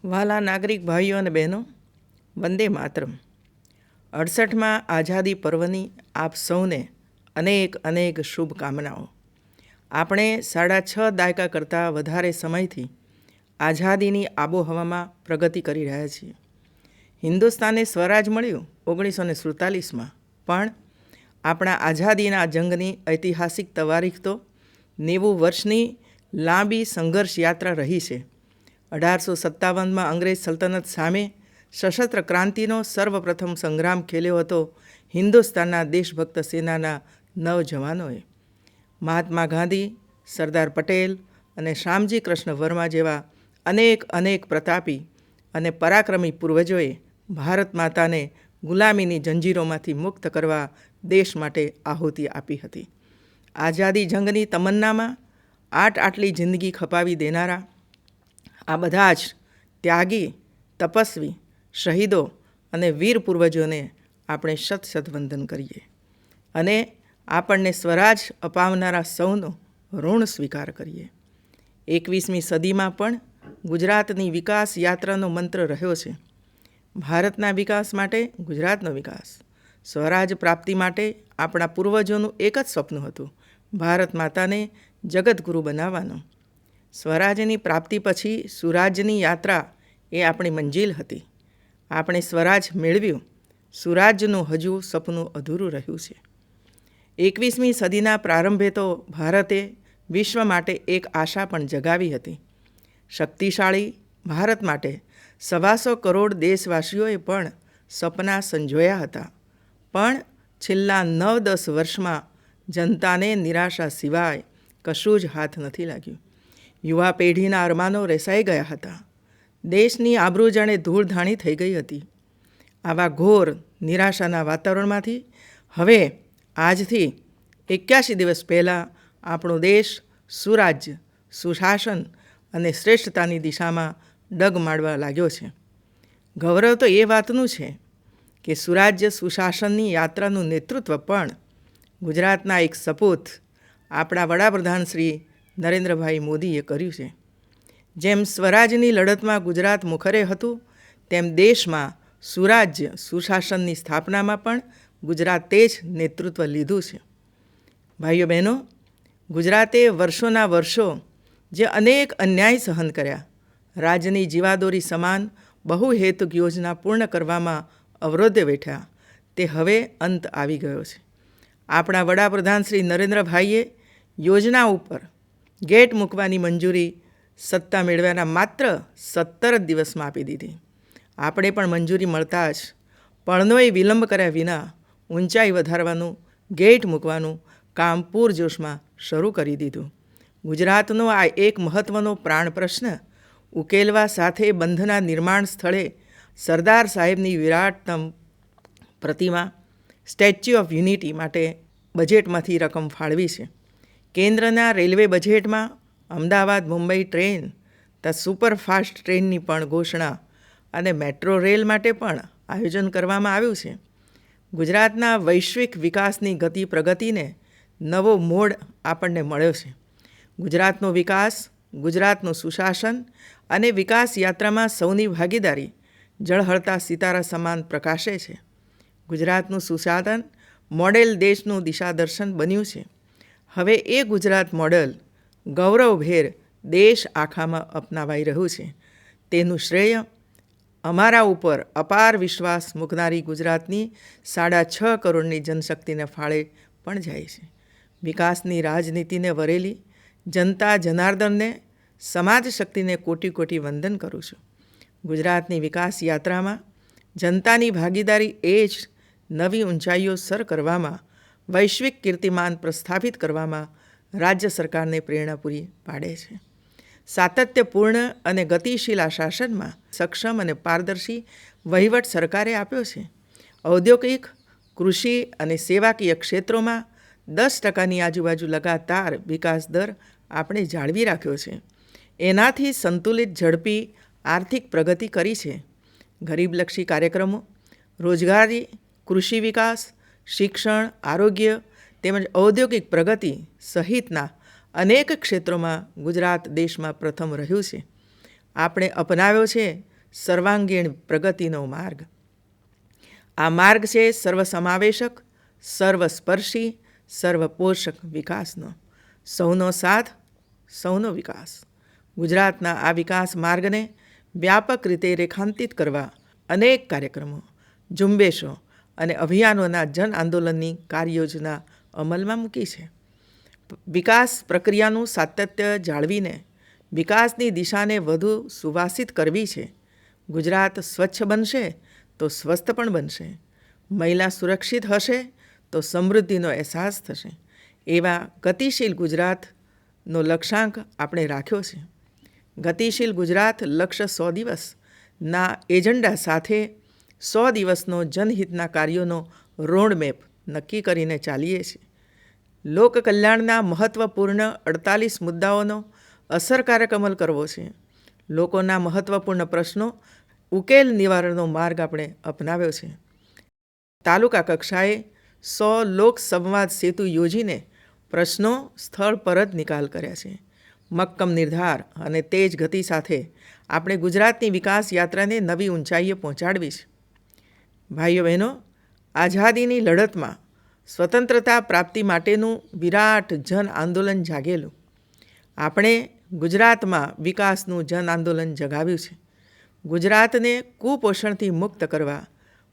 વાલા નાગરિક ભાઈઓ અને બહેનો, વંદે માતરમ. 68માં આઝાદી પર્વની આપ સૌને અનેક અનેક શુભકામનાઓ. આપણે 6.5 દાયકા કરતાં વધારે સમયથી આઝાદીની આબોહવામાં પ્રગતિ કરી રહ્યા છીએ. હિન્દુસ્તાને સ્વરાજ મળ્યું 1947માં, પણ આપણા આઝાદીના જંગની ઐતિહાસિક તવારીખ તો 90 વર્ષની લાંબી સંઘર્ષ યાત્રા રહી છે. 1857માં અંગ્રેજ સલ્તનત સામે સશસ્ત્ર ક્રાંતિનો સર્વપ્રથમ સંગ્રામ ખેલ્યો હતો હિન્દુસ્તાનના દેશભક્ત સેનાના નવજવાનોએ. મહાત્મા ગાંધી, સરદાર પટેલ અને શ્યામજી કૃષ્ણ વર્મા જેવા અનેક પ્રતાપી અને પરાક્રમી પૂર્વજોએ ભારત માતાને ગુલામીની જંજીરોમાંથી મુક્ત કરવા દેશ માટે આહુતિ આપી હતી. આઝાદી જંગની તમન્નામાં આટલી જિંદગી ખપાવી દેનારા આ બધા જ ત્યાગી, તપસ્વી, શહીદો અને વીર પૂર્વજોને આપણે શત વંદન કરીએ અને આપણને સ્વરાજ અપાવનારા સૌનો ઋણ સ્વીકાર કરીએ. 21મી સદીમાં પણ ગુજરાતની વિકાસ યાત્રાનો મંત્ર રહ્યો છે. ભારતના વિકાસ માટે ગુજરાતનો વિકાસ. સ્વરાજ પ્રાપ્તિ માટે આપણા પૂર્વજોનું એક જ સ્વપ્ન હતું, ભારત માતાને જગતગુરુ બનાવવાનો. સ્વરાજની પ્રાપ્તિ પછી સુરાજ્યની યાત્રા એ આપણી મંજિલ હતી. આપણે સ્વરાજ મેળવ્યું, સુરાજ્યનું હજુ સપનું અધૂરું રહ્યું છે. 21મી સદીના પ્રારંભે તો ભારતે વિશ્વ માટે એક આશા પણ જગાવી હતી. શક્તિશાળી ભારત માટે 125 કરોડ દેશવાસીઓએ પણ સપના સંજોયા હતા. પણ છેલ્લા 9-10 વર્ષમાં જનતાને નિરાશા સિવાય કશું જ હાથ નથી લાગ્યું. યુવા પેઢીના અરમાનો રેસાઈ ગયા હતા. દેશની આબરૂ જાણે ધૂળધાણી થઈ ગઈ હતી. આવા ઘોર નિરાશાના વાતાવરણમાંથી હવે આજથી 81 દિવસ પહેલાં આપણો દેશ સુરાજ્ય, સુશાસન અને શ્રેષ્ઠતાની દિશામાં ડગ માંડવા લાગ્યો છે. ગૌરવ તો એ વાતનું છે કે સુરાજ્ય સુશાસનની યાત્રાનું નેતૃત્વ પણ ગુજરાતના એક સપૂત આપણા વડાપ્રધાન શ્રી નરેન્દ્રભાઈ મોદીએ કર્યું છે. જેમ સ્વરાજની લડતમાં ગુજરાત મુખરે હતું, તેમ દેશમાં સુરાજ્ય સુશાસનની સ્થાપનામાં પણ ગુજરાતે જ નેતૃત્વ લીધું છે. ભાઈઓ બહેનો, ગુજરાતે વર્ષોના વર્ષો જે અનેક અન્યાય સહન કર્યા, રાજ્યની જીવાદોરી સમાન બહુહેતુક યોજના પૂર્ણ કરવામાં અવરોધે બેઠા, તે હવે અંત આવી ગયો છે. આપણા વડાપ્રધાન શ્રી નરેન્દ્રભાઈએ યોજના ઉપર ગેટ મૂકવાની મંજૂરી સત્તા મેળવ્યાના માત્ર 17 દિવસમાં આપી દીધી. આપણે પણ મંજૂરી મળતા જ પળનોય વિલંબ કર્યા વિના ઊંચાઈ વધારવાનું, ગેટ મૂકવાનું કામ પૂરજોશમાં શરૂ કરી દીધું. ગુજરાતનો આ એક મહત્ત્વનો પ્રાણ પ્રશ્ન ઉકેલવા સાથે બંધના નિર્માણ સ્થળે સરદાર સાહેબની વિરાટતમ પ્રતિમા, સ્ટેચ્યુ ઓફ યુનિટી માટે બજેટમાંથી રકમ ફાળવી છે. કેન્દ્રના રેલવે બજેટમાં અમદાવાદ મુંબઈ ટ્રેન તથા સુપરફાસ્ટ ટ્રેનની પણ ઘોષણા અને મેટ્રો રેલ માટે પણ આયોજન કરવામાં આવ્યું છે. ગુજરાતના વૈશ્વિક વિકાસની પ્રગતિને નવો મોડ આપણને મળ્યો છે. ગુજરાતનો વિકાસ, ગુજરાતનું સુશાસન અને વિકાસ યાત્રામાં સૌની ભાગીદારી જળહળતા સિતારા સમાન પ્રકાશે છે. ગુજરાતનું સુશાસન મોડેલ દેશનું દિશાદર્શન બન્યું છે. હવે એ ગુજરાત મોડેલ ગૌરવભેર દેશ આખામાં અપનાવાઈ રહ્યું છે. તેનું શ્રેય અમારા ઉપર અપાર વિશ્વાસ મૂકનારી ગુજરાતની 6.5 કરોડની જનશક્તિને ફાળે પણ જાય છે. વિકાસની રાજનીતિને વરેલી જનતા જનાર્દનને, સમાજ શક્તિને કોટી કોટી વંદન કરું છું. ગુજરાતની વિકાસ યાત્રામાં જનતાની ભાગીદારી એ જ નવી ઊંચાઈઓ સર કરવામાં, વૈશ્વિક કીર્તિમાન પ્રસ્થાપિત કરવામાં રાજ્ય સરકારને પ્રેરણા પૂરી પાડે છે. સાતત્યપૂર્ણ અને ગતિશીલ આ શાસનમાં સક્ષમ અને પારદર્શી વહીવટ સરકારે આપ્યો છે. ઔદ્યોગિક, કૃષિ અને સેવાકીય ક્ષેત્રોમાં 10%ની આજુબાજુ લગાતાર વિકાસ દર આપણે જાળવી રાખ્યો છે. એનાથી સંતુલિત, ઝડપી આર્થિક પ્રગતિ કરી છે. ગરીબલક્ષી કાર્યક્રમો, રોજગારી, કૃષિ વિકાસ, શિક્ષણ, આરોગ્ય તેમજ ઔદ્યોગિક પ્રગતિ સહિતના અનેક ક્ષેત્રોમાં ગુજરાત દેશમાં પ્રથમ રહ્યું છે. આપણે અપનાવ્યો છે સર્વાંગીણ પ્રગતિનો માર્ગ. આ માર્ગ છે સર્વસમાવેશક, સર્વસ્પર્શી, સર્વપોષક વિકાસનો. સૌનો સાથ, સૌનો વિકાસ. ગુજરાતના આ વિકાસ માર્ગને વ્યાપક રીતે રેખાંકિત કરવા અનેક કાર્યક્રમો, ઝુંબેશો અને અભિયાનોના જન આંદોલનની કાર્યયોજના અમલમાં મૂકી છે. વિકાસ પ્રક્રિયાનું સાતત્ય જાળવીને વિકાસની દિશાને વધુ સુવાસિત કરવી છે. ગુજરાત સ્વચ્છ બનશે તો સ્વસ્થ પણ બનશે. મહિલા સુરક્ષિત હશે તો સમૃદ્ધિનો અહેસાસ થશે. એવા ગતિશીલ ગુજરાતનો લક્ષ્યાંક આપણે રાખ્યો છે. ગતિશીલ ગુજરાત લક્ષ્ય 100 દિવસના એજન્ડા સાથે 100 દિવસનો જનહિતના કાર્યોનો રોડમેપ નક્કી કરીને ચાલીએ છીએ. લોકકલ્યાણના મહત્ત્વપૂર્ણ 48 મુદ્દાઓનો અસરકારક અમલ કરવો છે. લોકોના મહત્ત્વપૂર્ણ પ્રશ્નો ઉકેલ નિવારણનો માર્ગ આપણે અપનાવ્યો છે. તાલુકા કક્ષાએ 100 લોક સંવાદ સેતુ યોજીને પ્રશ્નો સ્થળ પર જ નિકાલ કર્યા છે. મક્કમ નિર્ધાર અને તેજ ગતિ સાથે આપણે ગુજરાતની વિકાસ યાત્રાને નવી ઊંચાઈએ પહોંચાડવી છે. ભાઈઓ બહેનો, આઝાદીની લડતમાં સ્વતંત્રતા પ્રાપ્તિ માટેનું વિરાટ જન આંદોલન જાગેલું. આપણે ગુજરાતમાં વિકાસનું જન આંદોલન જગાવ્યું છે. ગુજરાતને કુપોષણથી મુક્ત કરવા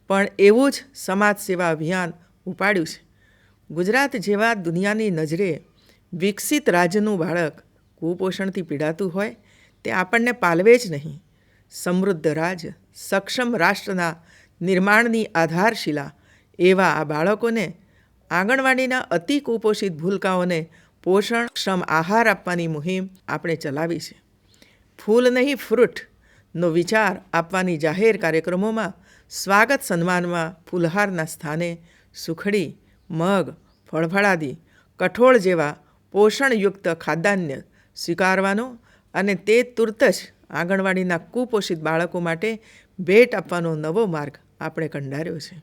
પણ એવું જ સમાજ સેવા અભિયાન ઉપાડ્યું છે. ગુજરાત જેવા દુનિયાની નજરે વિકસિત રાજ્યનું બાળક કુપોષણથી પીડાતું હોય તે આપણને પાલવે જ નહીં. સમૃદ્ધ રાજ્ય, સક્ષમ રાષ્ટ્રના નિર્માણની આધારશિલા એવા આ બાળકોને આંગણવાડીના અતિ કુપોષિત ભૂલકાઓને પોષણક્ષમ આહાર આપવાની મુહિમ આપણે ચલાવી છે. ફૂલ નહીં ફ્રૂટનો વિચાર આપવાની જાહેર કાર્યક્રમોમાં સ્વાગત સન્માનમાં ફૂલહારના સ્થાને સુખડી, મગ, ફળફળાદી, કઠોળ જેવા પોષણયુક્ત ખાદ્યાન્ય સ્વીકારવાનો અને તે તુરત જ આંગણવાડીના કુપોષિત બાળકો માટે ભેટ આપવાનો નવો માર્ગ આપણે કંડાર્યો છે.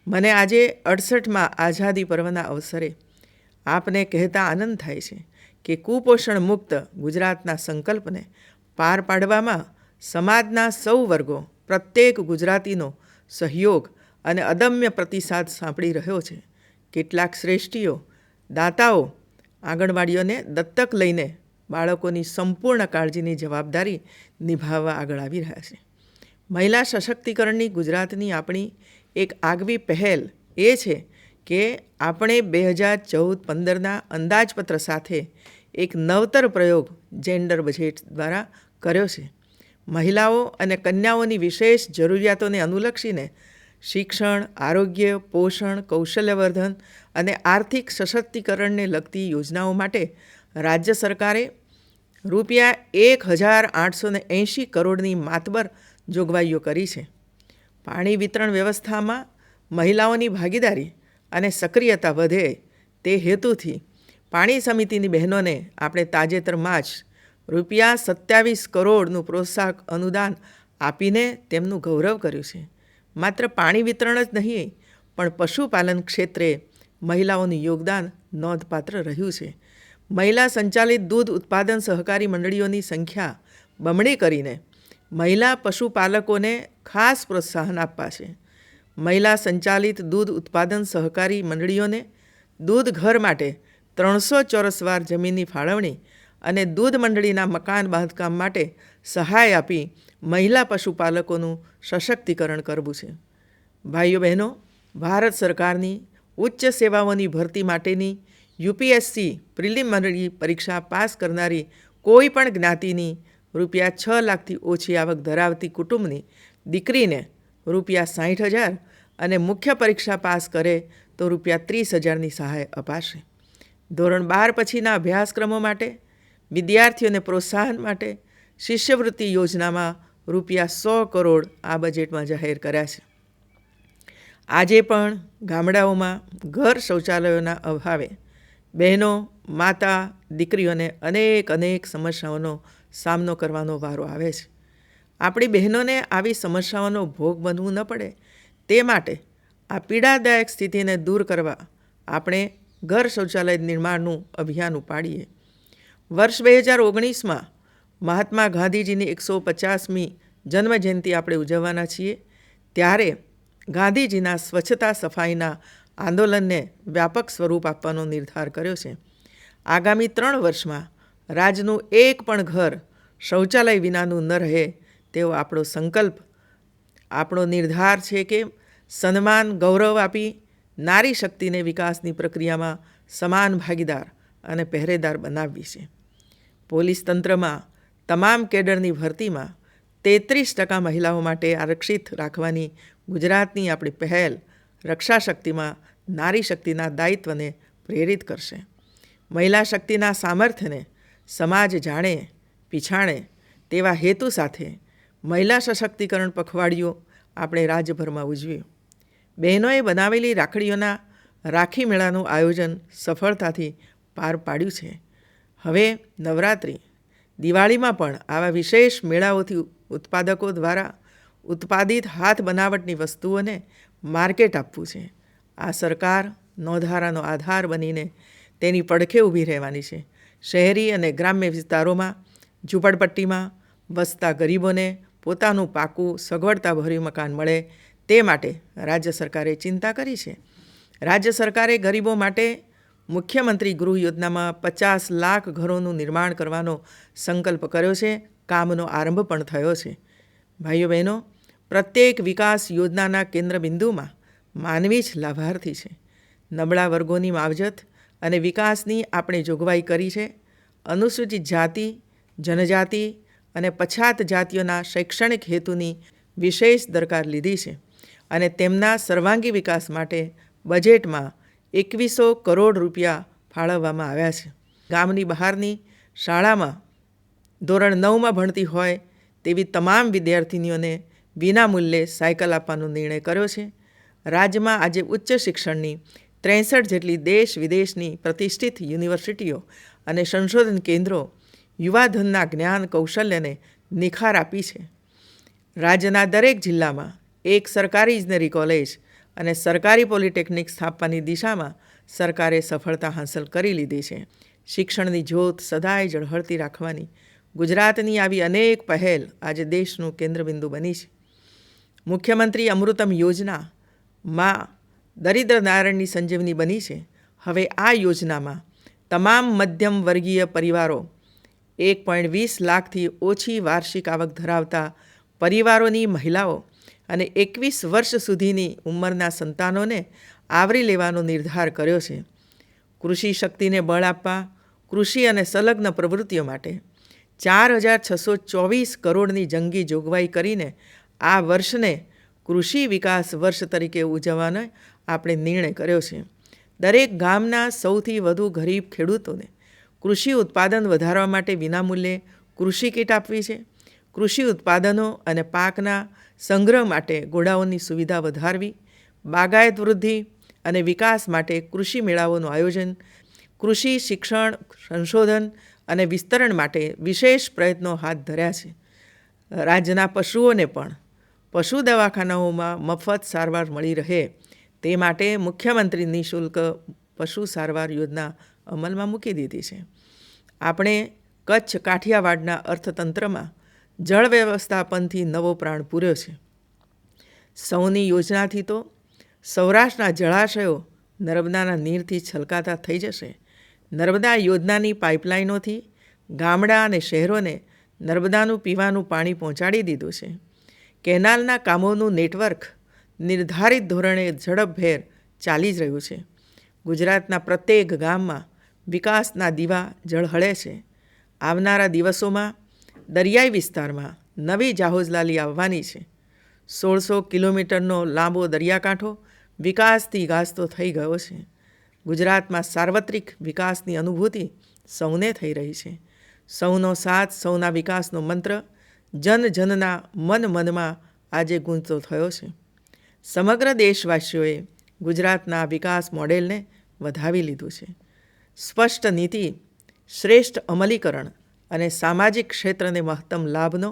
મને આજે 68મા આઝાદી પર્વના અવસરે આપને કહેતા આનંદ થાય છે કે કુપોષણ મુક્ત ગુજરાતના સંકલ્પને પાર પાડવામાં સમાજના સૌ વર્ગો, પ્રત્યેક ગુજરાતીનો સહયોગ અને અદમ્ય પ્રતિસાદ સાંપડી રહ્યો છે. કેટલાક શ્રેષ્ઠીઓ, દાતાઓ આંગણવાડીઓને દત્તક લઈને બાળકોની સંપૂર્ણ કાળજીની જવાબદારી નિભાવવા આગળ આવી રહ્યા છે. મહિલા સશક્તિકરણની ગુજરાતની આપણી એક આગવી પહેલ એ છે કે આપણે 2014-15ના અંદાજપત્ર સાથે એક નવતર પ્રયોગ જેન્ડર બજેટ દ્વારા કર્યો છે. મહિલાઓ અને કન્યાઓની વિશેષ જરૂરિયાતોને અનુલક્ષીને શિક્ષણ, આરોગ્ય, પોષણ, કૌશલ્યવર્ધન અને આર્થિક સશક્તિકરણને લગતી યોજનાઓ માટે રાજ્ય સરકારે ₹1,880 કરોડની માતબર જોગવાઈઓ કરી છે. પાણી વિતરણ વ્યવસ્થામાં મહિલાઓની ભાગીદારી અને સક્રિયતા વધે તે હેતુથી પાણી સમિતિની બહેનોને આપણે તાજેતરમાં જ ₹27 કરોડનું પ્રોત્સાહક અનુદાન આપીને તેમનું ગૌરવ કર્યું છે. માત્ર પાણી વિતરણ જ નહીં પણ પશુપાલન ક્ષેત્રે મહિલાઓનું યોગદાન નોંધપાત્ર રહ્યું છે. મહિલા સંચાલિત દૂધ ઉત્પાદન સહકારી મંડળીઓની સંખ્યા બમણી કરીને મહિલા પશુપાલકોને ખાસ પ્રોત્સાહન આપવા છે. મહિલા સંચાલિત દૂધ ઉત્પાદન સહકારી મંડળીઓને દૂધ ઘર માટે 300 ચોરસ વાર જમીનની ફાળવણી અને દૂધ મંડળીના મકાન બાંધકામ માટે સહાય આપી મહિલા પશુપાલકોનું સશક્તિકરણ કરવું છે. ભાઈઓ બહેનો, ભારત સરકારની ઉચ્ચ સેવાઓની ભરતી માટેની UPSC પ્રિલિમિનરી પરીક્ષા પાસ કરનારી કોઈ પણ જ્ઞાતિની ₹6 લાખથી ઓછી આવક ધરાવતી કુટુંબની દીકરીને ₹60,000 અને મુખ્ય પરીક્ષા પાસ કરે તો ₹30,000ની સહાય અપાશે. ધોરણ 12 પછીના અભ્યાસક્રમો માટે વિદ્યાર્થીઓને પ્રોત્સાહન માટે શિષ્યવૃત્તિ યોજનામાં ₹100 કરોડ આ બજેટમાં જાહેર કર્યા છે. આજે પણ ગામડાઓમાં ઘર શૌચાલયોના અભાવે બહેનો, માતા, દીકરીઓને અનેક સમસ્યાઓનો સામનો કરવાનો વારો આવે છે. આપણી બહેનોને આવી સમસ્યાઓનો ભોગ બનવું ન પડે તે માટે આ પીડાદાયક સ્થિતિને દૂર કરવા આપણે ઘર શૌચાલય નિર્માણનું અભિયાન ઉપાડીએ. વર્ષ 2019માં મહાત્મા ગાંધીજીની 150મી જન્મજયંતિ આપણે ઉજવવાના છીએ, ત્યારે ગાંધીજીના સ્વચ્છતા સફાઈના આંદોલનને વ્યાપક સ્વરૂપ આપવાનો નિર્ધાર કર્યો છે. આગામી 3 વર્ષમાં રાજ્યનું એક પણ ઘર શૌચાલય વિનાનું ન રહે તેવો આપણો સંકલ્પ, આપણો નિર્ધાર છે કે સન્માન, ગૌરવ આપી નારી શક્તિને વિકાસની પ્રક્રિયામાં સમાન ભાગીદાર અને પહેરેદાર બનાવવી છે. પોલીસ તંત્રમાં તમામ કેડરની ભરતીમાં 33% મહિલાઓ માટે આરક્ષિત રાખવાની ગુજરાતની આપણી પહેલ રક્ષા શક્તિમાં નારી શક્તિના દાયિત્વને પ્રેરિત કરશે. મહિલા શક્તિના સામર્થ્યને સમાજ જાણે, પીછાણે તેવા હેતુ સાથે મહિલા સશક્તિકરણ પખવાડિયું આપણે રાજ્યભરમાં ઉજવ્યું. બહેનોએ બનાવેલી રાખડીઓના રાખી મેળાનું આયોજન સફળતાથી પાર પાડ્યું છે. હવે નવરાત્રિ, દિવાળીમાં પણ આવા વિશેષ મેળાઓથી ઉત્પાદકો દ્વારા ઉત્પાદિત હાથ બનાવટની વસ્તુઓને માર્કેટ આપવું છે. આ સરકાર નોંધારાનો આધાર બનીને તેની પડખે ઊભી રહેવાની છે. શહેરી અને ગ્રામ્ય વિસ્તારોમાં ઝૂંપડપટ્ટીમાં વસતા ગરીબોને પોતાનું પાકું સગવડતાભર્યું મકાન મળે તે માટે રાજ્ય સરકારે ચિંતા કરી છે. રાજ્ય સરકારે ગરીબો માટે મુખ્યમંત્રી ગૃહ યોજનામાં 50 લાખ ઘરોનું નિર્માણ કરવાનો સંકલ્પ કર્યો છે. કામનો આરંભ પણ થયો છે. ભાઈઓ બહેનો, પ્રત્યેક વિકાસ યોજનાના કેન્દ્રબિંદુમાં માનવી જ લાભાર્થી છે. નબળા વર્ગોની માવજત અને વિકાસની આપણે જોગવાઈ કરી છે. અનુસૂચિત જાતિ, જનજાતિ અને પછાત જાતિઓના શૈક્ષણિક હેતુની વિશેષ દરકાર લીધી છે અને તેમના સર્વાંગી વિકાસ માટે બજેટમાં 2100 કરોડ રૂપિયા ફાળવવામાં આવ્યા છે. ગામની બહારની શાળામાં ધોરણ 9માં ભણતી હોય તેવી તમામ વિદ્યાર્થીનીઓને વિનામૂલ્યે સાયકલ આપવાનો નિર્ણય કર્યો છે. રાજ્યમાં આજે ઉચ્ચ શિક્ષણની 63 જેટલી દેશ વિદેશની પ્રતિષ્ઠિત યુનિવર્સિટીઓ અને સંશોધન કેન્દ્રો યુવાધનના જ્ઞાન કૌશલ્યને નિખાર આપી છે. રાજ્યના દરેક જિલ્લામાં એક સરકારી ઇજનેરી કોલેજ અને સરકારી પોલિટેકનિક સ્થાપવાની દિશામાં સરકારે સફળતા હાંસલ કરી લીધી છે. શિક્ષણની જ્યોત સદાય ઝળહળતી રાખવાની ગુજરાતની આવી અનેક પહેલ આજે દેશનું કેન્દ્રબિંદુ બની છે. મુખ્યમંત્રી અમૃતમ યોજના માં દરિદ્ર નારાયણની સંજીવની બની છે. હવે આ યોજનામાં તમામ મધ્યમ વર્ગીય પરિવારો, 1.20 લાખથી ઓછી વાર્ષિક આવક ધરાવતા પરિવારોની મહિલાઓ અને 21 વર્ષ સુધીની ઉંમરના સંતાનોને આવરી લેવાનો નિર્ધાર કર્યો છે. કૃષિ શક્તિને બળ આપવા કૃષિ અને સંલગ્ન પ્રવૃત્તિઓ માટે 4624 કરોડની જંગી જોગવાઈ કરીને આ વર્ષને કૃષિ વિકાસ વર્ષ તરીકે ઉજવવાનો આપણે નિર્ણય કર્યો છે. દરેક ગામના સૌથી વધુ ગરીબ ખેડૂતોને કૃષિ ઉત્પાદન વધારવા માટે વિનામૂલ્યે કૃષિ કીટ આપવી છે. કૃષિ ઉત્પાદનો અને પાકના સંગ્રહ માટે ગોડાઉનની સુવિધા વધારવી, બાગાયત વૃદ્ધિ અને વિકાસ માટે કૃષિ મેળાઓનું આયોજન, કૃષિ શિક્ષણ, સંશોધન અને વિસ્તરણ માટે વિશેષ પ્રયત્નો હાથ ધર્યા છે. રાજ્યના પશુઓને પણ પશુ દવાખાનાઓમાં મફત સારવાર મળી રહે તે માટે મુખ્યમંત્રી નિઃશુલ્ક પશુ સારવાર યોજના અમલમાં મૂકી દીધી છે. આપણે કચ્છ કાઠિયાવાડના અર્થતંત્રમાં જળ વ્યવસ્થાપનથી નવો પ્રાણ પૂર્યો છે. સૌની યોજનાથી તો સૌરાષ્ટ્રના જળાશયો નર્મદાના નીરથી છલકાતા થઈ જશે. નર્મદા યોજનાની પાઇપલાઇનોથી ગામડા અને શહેરોને નર્મદાનું પીવાનું પાણી પહોંચાડી દીધું છે. કેનાલના કામોનું નેટવર્ક નિર્ધારિત ધોરણે ઝડપભેર ચાલી જ રહ્યું છે. ગુજરાતના પ્રત્યેક ગામમાં વિકાસના દીવા ઝળહળે છે. આવનારા દિવસોમાં દરિયાઈ વિસ્તારમાં નવી જાહોજલાલી આવવાની છે. 1600 કિલોમીટરનો લાંબો દરિયાકાંઠો વિકાસથી ગાજતો થઈ ગયો છે. ગુજરાતમાં સાર્વત્રિક વિકાસની અનુભૂતિ સૌને થઈ રહી છે. સૌનો સાથ, સૌના વિકાસનો મંત્ર જન જનના મનમાં આજે ગૂંજતો થયો છે. સમગ્ર દેશવાસીઓએ ગુજરાતના વિકાસ મોડેલને વધાવી લીધું છે. સ્પષ્ટ નીતિ, શ્રેષ્ઠ અમલીકરણ અને સામાજિક ક્ષેત્રને મહત્તમ લાભનો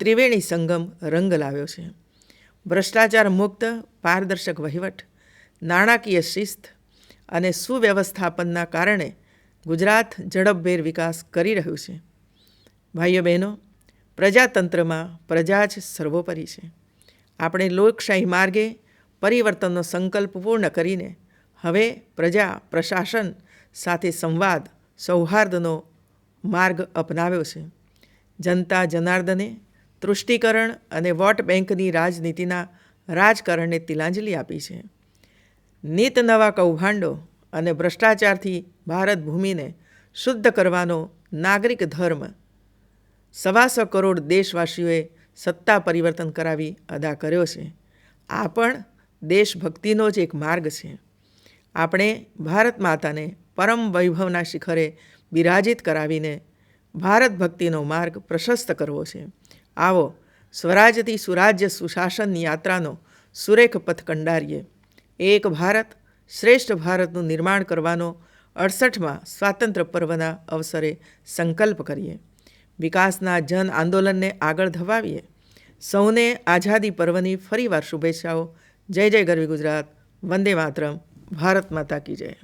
ત્રિવેણી સંગમ રંગ લાવ્યો છે. ભ્રષ્ટાચાર મુક્ત પારદર્શક વહીવટ, નાણાકીય શિસ્ત અને સુવ્યવસ્થાપનના કારણે ગુજરાત ઝડપભેર વિકાસ કરી રહ્યું છે. ભાઈઓ બહેનો, પ્રજાતંત્રમાં પ્રજા જ સર્વોપરી છે. આપણે લોકશાહી માર્ગે પરિવર્તનનો સંકલ્પ પૂર્ણ કરીને હવે પ્રજા પ્રશાસન સાથે સંવાદ સૌહાર્દનો માર્ગ અપનાવ્યો છે. જનતા જનાર્દને તૃષ્ટિકરણ અને વોટ બેંકની રાજનીતિના રાજકારણને તિલાંજલિ આપી છે. નીત નવા કૌભાંડો અને ભ્રષ્ટાચારથી ભારત ભૂમિને શુદ્ધ કરવાનો નાગરિક ધર્મ 125 કરોડ દેશવાસીઓએ સત્તા પરિવર્તન કરાવી અદા કર્યો છે. આ પણ દેશભક્તિનો જ એક માર્ગ છે. આપણે ભારત માતાને પરમ વૈભવના શિખરે બિરાજિત કરાવીને ભારત ભક્તિનો માર્ગ પ્રશસ્ત કરવો છે. આવો સ્વરાજ્યથી સુરાજ્ય સુશાસનની યાત્રાનો સુરેખ પથ કંડારીએ. એક ભારત શ્રેષ્ઠ ભારતનું નિર્માણ કરવાનો 68મા સ્વાતંત્ર્ય પર્વના અવસરે સંકલ્પ કરીએ. વિકાસના જન આંદોલનને આગળ ધપાવીએ. સૌને આઝાદી પર્વની ફરીવાર શુભેચ્છાઓ. જય જય ગરવી ગુજરાત. વંદે માતરમ. ભારત માતા કી જય.